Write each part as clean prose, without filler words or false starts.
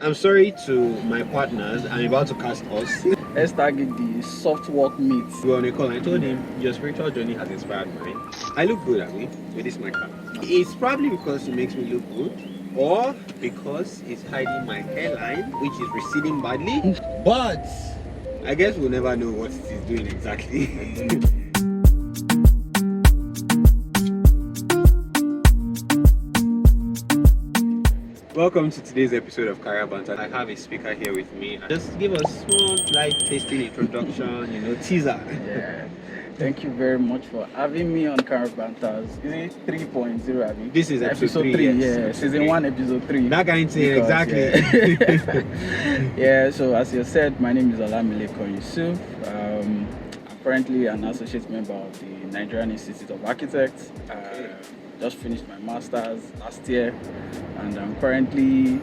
I'm sorry to my partners, I'm about to cast us. Let's target the soft work meet. We were on a call and I told him, your spiritual journey has inspired mine. I look good, Abby, with this my car. It's probably because it makes me look good, or because it's hiding my hairline, which is receding badly. But I guess we'll never know what it is doing exactly. Welcome to today's episode of Career Banter. I have a speaker here with me. Just give us a small, light, tasty introduction, teaser. Yeah. Thank you very much for having me on Career Banter. Is it 3.0, Abby? This is episode 3. Yes. Yeah, Season 1, episode 3. That kind of thing, exactly. Yeah. Yeah, so as you said, my name is Olamileken Yusuf. I'm currently an associate member of the Nigerian Institute of Architects. Just finished my master's last year, and I'm currently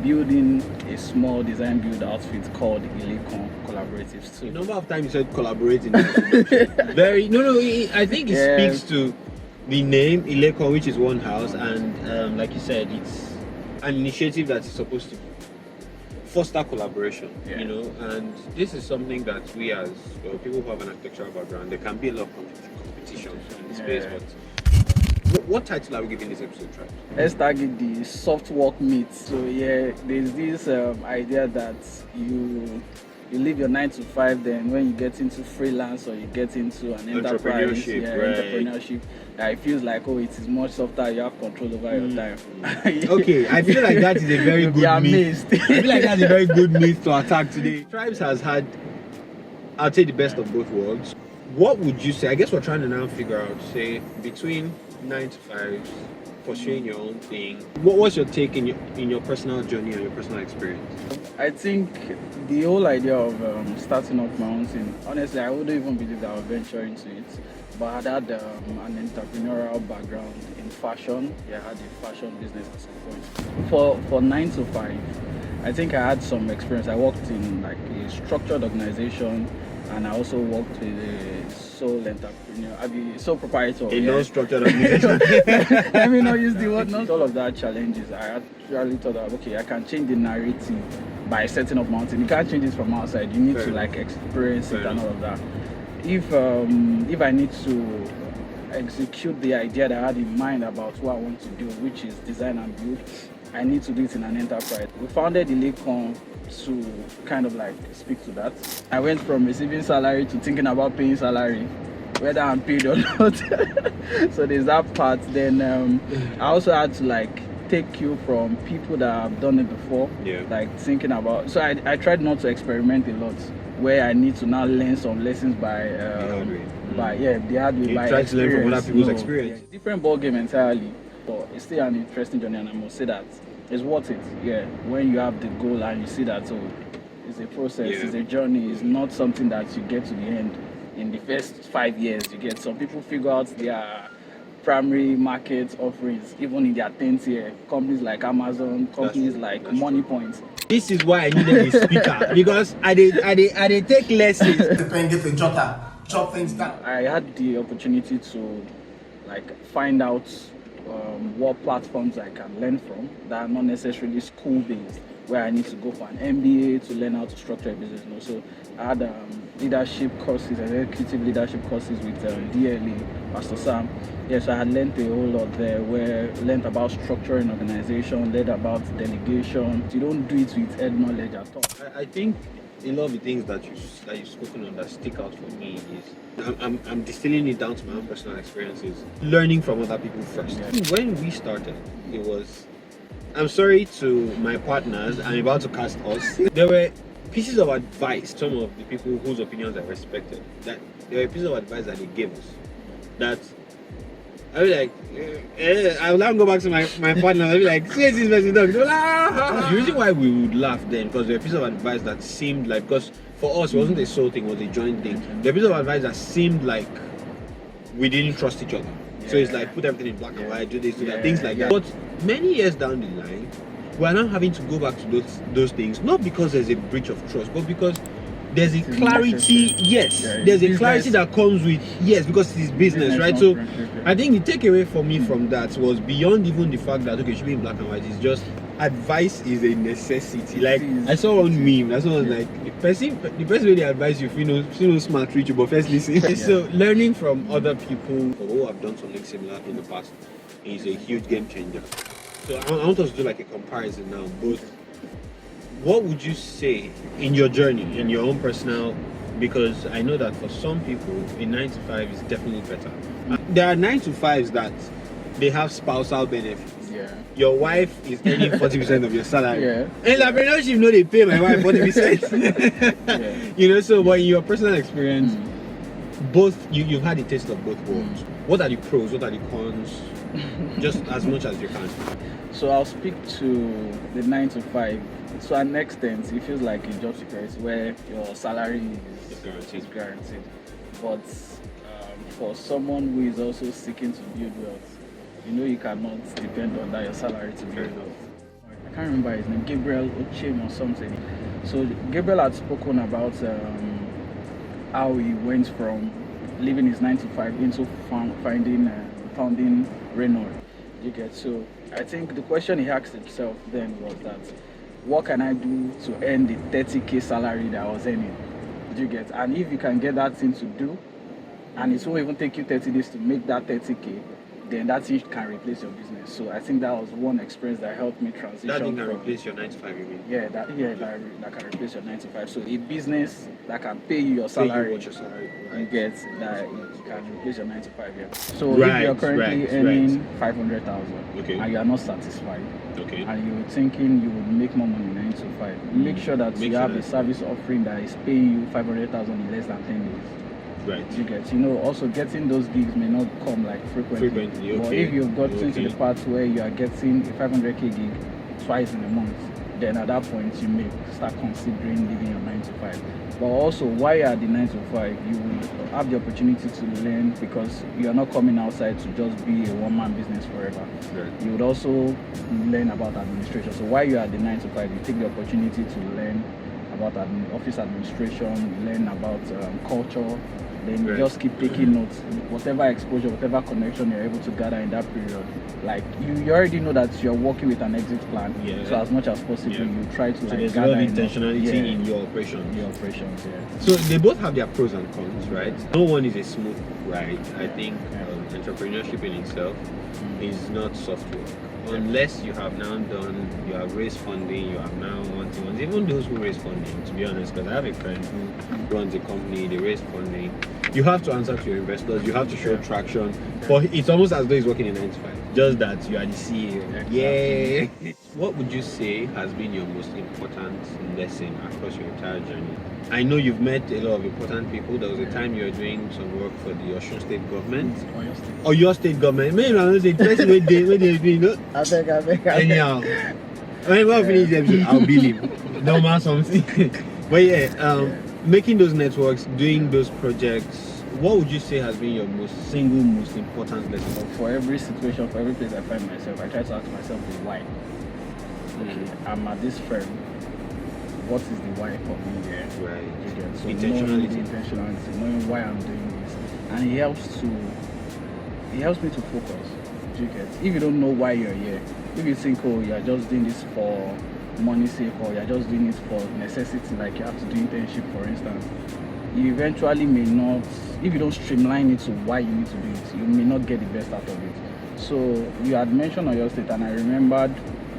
building a small design build outfit called Olamileken Collaboratives too. The number of times you said collaborating, I think it speaks to the name Olamileken, which is one house, and like you said, it's an initiative that is supposed to foster collaboration, and this is something that we as people who have an architectural background, there can be a lot of competition in the space, but what title are we giving this episode, right? Let's target the soft work meet. So yeah, there's this idea that you leave your 9 to 5, then when you get into freelance or you get into an enterprise, entrepreneurship, it feels like it is much softer. You have control over your time. Okay, I feel like that is a very good myth. I feel like that's a very good myth to attack today. Tribes has had, I'll say, the best of both worlds. What would you say? I guess we're trying to now figure out, say, between 9 to 5, pursuing your own thing. What's your take in your personal journey and your personal experience? I think the whole idea of starting up my own thing, honestly, I wouldn't even believe that I would venture into it. But I had an entrepreneurial background in fashion. Yeah, I had a fashion business at some point. For 9 to 5, I think I had some experience. I worked in like a structured organization, and I also worked with a sole entrepreneur, sole proprietor. A non-structured organization. Let me not use the word non. All of that challenges, I actually thought that, okay, I can change the narrative by setting up mountain. You can't change it from outside. You need to experience it and all of that. If I need to execute the idea that I had in mind about what I want to do, which is design and build, I need to do it in an enterprise. We founded Olamileken to kind of speak to that. I went from receiving salary to thinking about paying salary, whether I'm paid or not. So there's that part. Then I also had to take cue from people that have done it before, thinking about. So I tried not to experiment a lot, where I need to now learn some lessons by the hard way. You try to learn from other people's experience. Yeah, different ball game entirely, but it's still an interesting journey, and I must say that it's worth it. Yeah, when you have the goal and you see that it's a process, it's a journey. It's not something that you get to the end in the first 5 years. You get some people figure out their primary market offerings even in their 10th year. Companies like Amazon, companies like MoneyPoint. This is why I needed a speaker, because I did take lessons. Get the jot things down. I had the opportunity to find out what platforms I can learn from that are not necessarily school based, where I need to go for an MBA to learn how to structure a business. So I had leadership courses, executive leadership courses with DLA, Pastor Sam. Yes, I had learned a whole lot there, where I learned about structuring organization, learned about delegation. You don't do it with head knowledge at all. I think a lot of the things that you've spoken on that stick out for me is I'm distilling it down to my own personal experiences, learning from other people first. When we started, it was, I'm sorry to my partners, I'm about to cast us. There were pieces of advice, some of the people whose opinions I respected, that there were pieces of advice that they gave us that I was like, I would now go back to my partner. I'll be like, say this person dog. The reason why we would laugh then, because there were pieces of advice that seemed like, because for us it wasn't a sole thing, it was a joint thing. There were pieces of advice that seemed like we didn't trust each other. So it's like, put everything in black and white, do this, do that, things like that. But many years down the line, we're now having to go back to those things, not because there's a breach of trust, but because there's a clarity, there's a clarity that comes with, because it's business, right? So I think the takeaway for me from that was beyond even the fact that, okay, it should be in black and white, it's just advice is a necessity. Like is, I saw one it meme. That's one was like the person way they advise you, if you know smart reach you, but first listen. Yeah. So learning from other people who have done something similar in the past is a huge game changer. So I want us to do like a comparison now. Both, what would you say in your journey, in your own personal? Because I know that for some people, a 9 to 5 is definitely better. There are 9 to 5s that they have spousal benefits. Yeah. Your wife is earning 40% of your salary. Yeah. And entrepreneurship, no, they pay my wife 40%. Yeah. You know, so but in your personal experience, both you've had a taste of both worlds. What are the pros? What are the cons? Just as much as you can. So I'll speak to the 9 to 5. To an extent, it feels like a job security where your salary is guaranteed. But for someone who is also seeking to build wealth, you know you cannot depend on that your salary to build wealth. I can't remember his name, Gabriel Ochim or something. So Gabriel had spoken about how he went from living his 9 to 5 into founding Renault. You get, so I think the question he asked himself then was that, what can I do to earn the 30k salary that I was earning? Did you get? And if you can get that thing to do, and it won't even take you 30 days to make that 30k, then that thing can replace your business. So I think that was one experience that helped me transition. That thing can replace your 9 to 5, you mean? Yeah, that can replace your 9 to 5. So a business that can pay you your salary, Pay you what your salary, right. you get that it can replace your 9 to 5. Yeah. So Right, if you're currently right, earning 500,000 Okay. and you are not satisfied, Okay. and you're thinking you would make more money 9 to 5, make sure that Make you sure have a that- service offering that is paying you 500,000 in less than 10 days. Right. You get, you know, also getting those gigs may not come like frequently. But okay. if you've gotten to Okay. the part where you are getting a 500k gig twice in a month, then at that point you may start considering leaving your 9 to 5. But also, while you're at the 9 to 5, you will have the opportunity to learn, because you are not coming outside to just be a one-man business forever. Right. You would also learn about administration. So while you're at the 9 to 5, you take the opportunity to learn about office administration, learn about culture. Then you Right. just keep taking notes. Whatever exposure, whatever connection you're able to gather in that period, like you already know that you're working with an exit plan. Yeah. So as much as possible, Yeah. you try to So like there's a lot gather of intentionality in your operations. your operations. Yeah. So they both have their pros and cons, right? No one is a smooth ride. I think entrepreneurship in itself is not software. Unless you have have raised funding, you have now wanting, even those who raise funding, to be honest, because I have a friend who runs a company, they raise funding. You have to answer to your investors, you have to show traction, but it's almost as though he's working in 9 to 5. Just that you are the CEO. Exactly. Yeah. What would you say has been your most important lesson across your entire journey? I know you've met a lot of important people. There was a time you were doing some work for the Osun State government. Or your state government. Maybe I don't say the person where they do, you know. I beg. Anyhow. When we finish the episode, I'll bill him. No matter something. But yeah, making those networks, doing those projects, what would you say has been your most important lesson? For every situation, for every place I find myself, I try to ask myself the why. Okay, I'm at this firm. What is the why for me here? Right. Again, so Intentionality. knowing the intentionality, knowing why I'm doing this, and it helps me to focus. Do you get? If you don't know why you're here, if you think, oh, you're just doing this for money's sake, or you're just doing it for necessity, like you have to do internship, for instance, you eventually may not. If you don't streamline it to why you need to do it, you may not get the best out of it. So you had mentioned on your state, and I remembered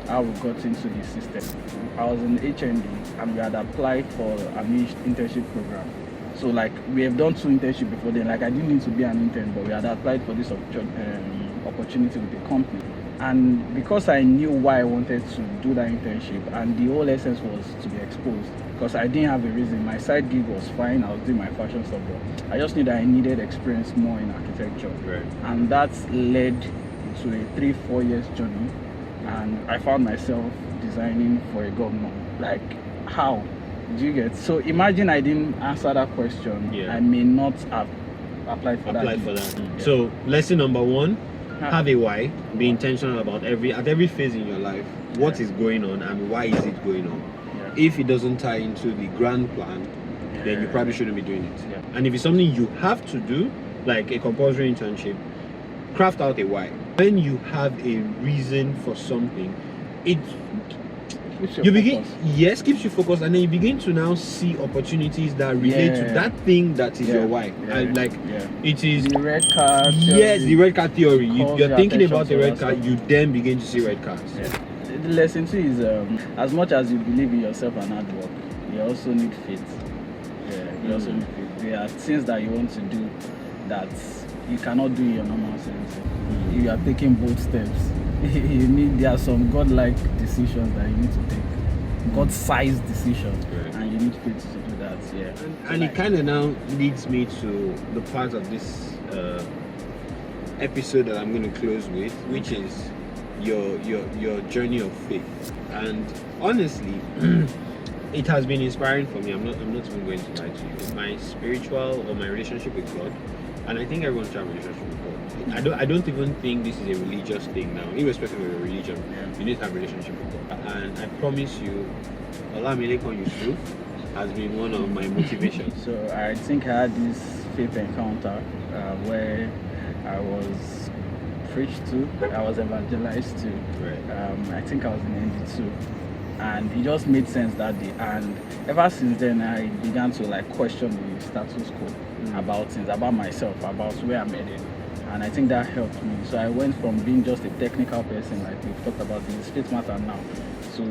how we got into the system. I was in HND and we had applied for an internship program. So like we have done 2 internships before then. Like I didn't need to be an intern, but we had applied for this opportunity with the company. And because I knew why I wanted to do that internship, and the whole essence was to be exposed, because I didn't have a reason. My side gig was fine. I was doing my fashion stuff, but I just knew that I needed experience more in architecture. Right. And that led to a 3-4 years journey. And I found myself designing for a governor. Like, how? Do you get? So imagine I didn't answer that question. Yeah. I may not have applied for that. Yeah. So lesson number 1, have a why. Be intentional about at every phase in your life. What is going on and why is it going on? Yeah. If it doesn't tie into the grand plan, then you probably shouldn't be doing it. Yeah. And if it's something you have to do, like a compulsory internship, craft out a why. When you have a reason for something, it Keeps your you begin focus. keeps you focused, and then you begin to now see opportunities that relate to Yeah. that thing that is your why. Yeah. And like Yeah. it is The red card. yes, theory the red card theory. calls You're your thinking attention about the to red that card, stuff. you then begin to see red cards. Yeah. The lesson too is as much as you believe in yourself and hard work, you also need faith. Yeah, you also need faith. There are things that you want to do that you cannot do in your normal sense. If you are taking bold steps, there are some godlike decisions that you need to take. God-sized decisions, Right. and you need faith to do that. Yeah. And it kind of now leads me to the part of this episode that I'm going to close with, which is your journey of faith. And honestly, it has been inspiring for me. I'm not even going to lie to you. My spiritual or my relationship with God, and I think everyone should have a relationship with God. I don't even think this is a religious thing now, irrespective of your religion. You need to have a relationship with God. And I promise you, Olamileken Yusuf has been one of my motivations. So I think I had this faith encounter where I was preached to, I was evangelized to. Right. I think I was in ND2, and it just made sense that day. And ever since then, I began to like question the status quo about things, about myself, about where I'm headed. And I think that helped me. So I went from being just a technical person, like we've talked about this faith matter now, to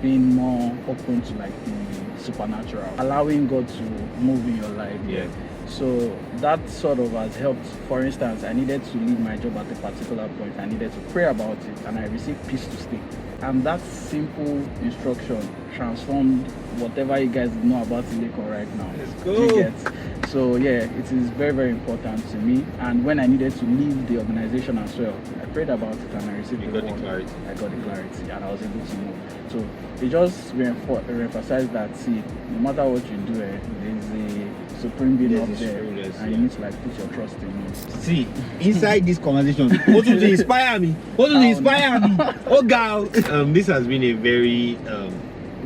being more open to like the supernatural, allowing God to move in your life. Yeah. So that sort of has helped. For instance, I needed to leave my job at a particular point. I needed to pray about it, and I received peace to stay. And that simple instruction transformed whatever you guys know about Ileko right now. Let's Do go. you get? So yeah, it is very, very important to me. And when I needed to leave the organization as well, I prayed about it and I received You the got the word. clarity. I got the clarity, and I was able to move. So it just re-emphasized that, see, no matter what you do, there's a supreme being There's up a there, supreme, and yeah. you need to like put your trust in him. See, inside this conversation, what to inspire me? What to inspire me? Oh, girl. This has been a very,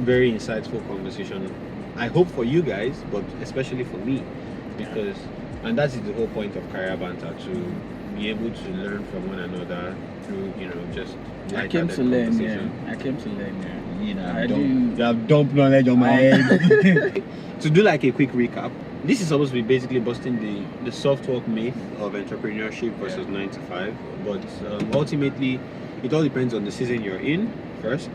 very insightful conversation. I hope for you guys, but especially for me, because, and that is the whole point of Career Banter, to be able to learn from one another through, just I came to lighthearted learn, yeah. conversation. I came to learn, yeah. I I don't. didn't- You have dump knowledge on my head. To do like a quick recap, this is supposed to be basically busting the soft work myth of entrepreneurship versus 9 to 5. But ultimately, it all depends on the season you're in first.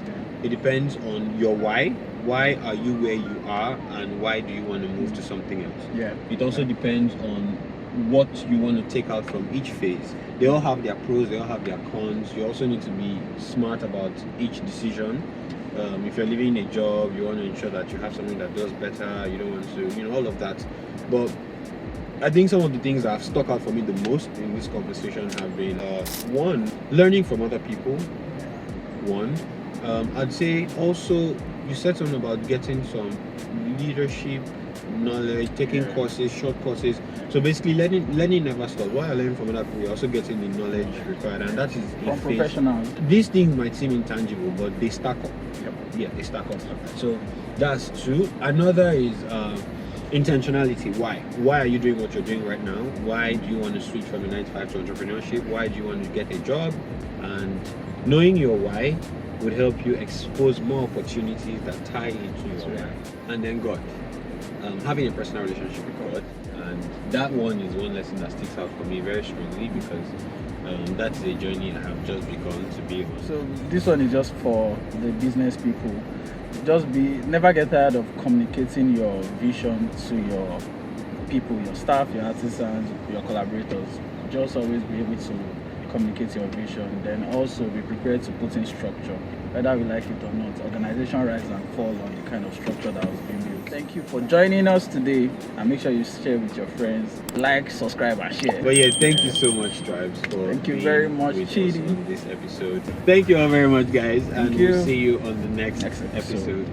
It depends on your why. Why are you where you are, and why do you want to move to something else? Yeah. It also depends on what you want to take out from each phase. They all have their pros, they all have their cons. You also need to be smart about each decision. If you're leaving a job, you want to ensure that you have something that does better. You don't want to, all of that. But I think some of the things that have stuck out for me the most in this conversation have been one, learning from other people. One, I'd say also you said something about getting some leadership knowledge, taking courses, short courses. So basically, learning never stops. While you're learning from other people, you're also getting the knowledge required, and that is From professionals. These things might seem intangible, but they stack up. Yep. Yeah, they stack up. So that's two. Another is intentionality. Why are you doing what you're doing right now? Why do you want to switch from a 9 to 5 to entrepreneurship? Why do you want to get a job? And knowing your why would help you expose more opportunities that tie into your why. And then God. Having a personal relationship with God, and that one is one lesson that sticks out for me very strongly, because that's a journey I have just begun to be on. So this one is just for the business people. Never get tired of communicating your vision to your people, your staff, your artisans, your collaborators. Just always be able to communicate your vision. Then also be prepared to put in structure, whether we like it or not. Organization rise and fall on the kind of structure that was being built. Thank you for joining us today, and make sure you share with your friends. Like, subscribe, and share. But yeah, thank you so much, Tribes, for Thank you being very much, with us Chidi. on this episode. Thank you all very much, guys, and you. we'll see you on the next Next episode. episode.